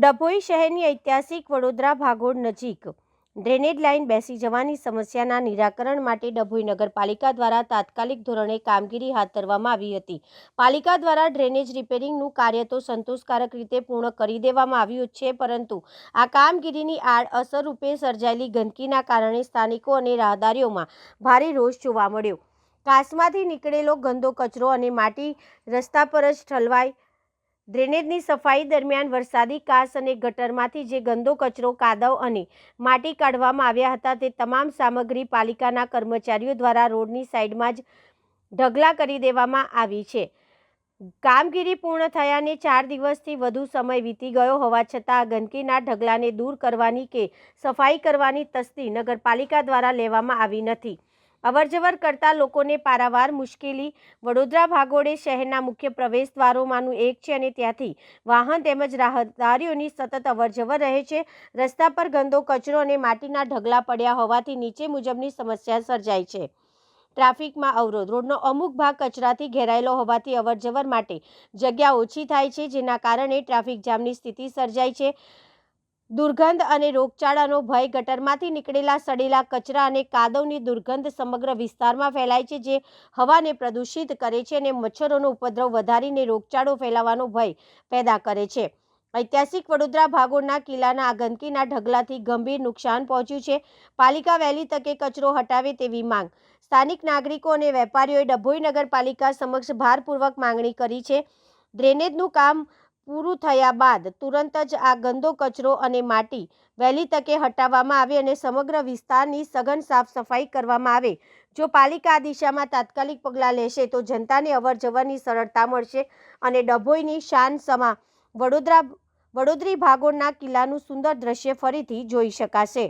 ડભોઈ શહેરની ઐતિહાસિક વડોદરા ભાગોળ નજીક ડ્રેનેજ લાઇન બેસી જવાની સમસ્યાના નિરાકરણ માટે ડભોઈ નગરપાલિકા દ્વારા તાત્કાલિક ધોરણે કામગીરી હાથ ધરવામાં આવી હતી। પાલિકા દ્વારા ડ્રેનેજ રિપેરિંગનું કાર્ય તો સંતોષકારક રીતે પૂર્ણ કરી દેવામાં આવ્યું છે, પરંતુ આ કામગીરીની આડઅસર રૂપે સર્જાયેલી ગંદકીના કારણે સ્થાનિકો અને રાહદારીઓમાં ભારે રોષ જોવા મળ્યો। કાસમાંથી નીકળેલો ગંદો કચરો અને માટી રસ્તા પર જ ઠલવાય। ડ્રેનેજની સફાઈ દરમિયાન વરસાદી કાંસ અને ગટરમાંથી જે ગંદો કચરો, કાદવ અને માટી કાઢવામાં આવ્યા હતા તે તમામ સામગ્રી પાલિકાના કર્મચારીઓ દ્વારા રોડની સાઈડમાં જ ઢગલા કરી દેવામાં આવી છે। કામગીરી પૂર્ણ થયાને 4 દિવસથી વધુ સમય વીતી ગયો હોવા છતાં આ ગંદકીના ઢગલાને દૂર કરવાની કે સફાઈ કરવાની તસ્દી નગરપાલિકા દ્વારા લેવામાં આવી નથી। અવરજવર કરતા લોકોને પારાવાર મુશ્કેલી। વડોદરા ભાગોળે શહેરના મુખ્ય પ્રવેશ દ્વારોમાંનું એક છે અને ત્યાંથી વાહન તેમજ રાહદારીઓની સતત અવરજવર રહે છે। રસ્તા પર ગંદો કચરો અને માટીના ઢગલા પડ્યા હોવાથી નીચે મુજબની સમસ્યા સર્જાય છે। ટ્રાફિકમાં અવરોધ। રોડનો અમુક ભાગ કચરાથી ઘેરાયેલો હોવાથી અવરજવર માટે જગ્યા ઓછી થાય છે, જેના કારણે ટ્રાફિક જામની સ્થિતિ સર્જાય છે। દુર્ગંધ અને રોગચાળાનો ભય। ગટરમાંથી નીકળેલા સડેલા કચરા અને કાદવની દુર્ગંધ સમગ્ર વિસ્તારમાં ફેલાય છે, જે હવાને પ્રદૂષિત કરે છે અને મચ્છરોનો ઉપદ્રવ વધારીને રોગચાળો ફેલાવાનો ભય પેદા કરે છે। ઐતિહાસિક વડોદરા ભાગોળના કિલ્લાના આ ગંદકીના ઢગલાથી ગંભીર નુકસાન પહોંચ્યું છે। પાલિકા વહેલી તકે કચરો હટાવે તેવી માંગ। સ્થાનિક નાગરિકો અને વેપારીઓએ ડભોઈ નગરપાલિકા સમક્ષ ભારપૂર્વક માંગણી કરી છે। ડ્રેનેજનું કામ પૂરું થયા બાદ તુરંત જ આ ગંદો કચરો અને માટી વહેલી તકે હટાવવામાં આવે અને સમગ્ર વિસ્તારની સઘન સાફ સફાઈ કરવામાં આવે। જો પાલિકા આ દિશામાં તાત્કાલિક પગલાં લેશે તો જનતાને અવરજવરની સરળતા મળશે અને ડભોઈની શાન સમા વડોદરી ભાગોળના કિલ્લાનું સુંદર દ્રશ્ય ફરીથી જોઈ શકાશે।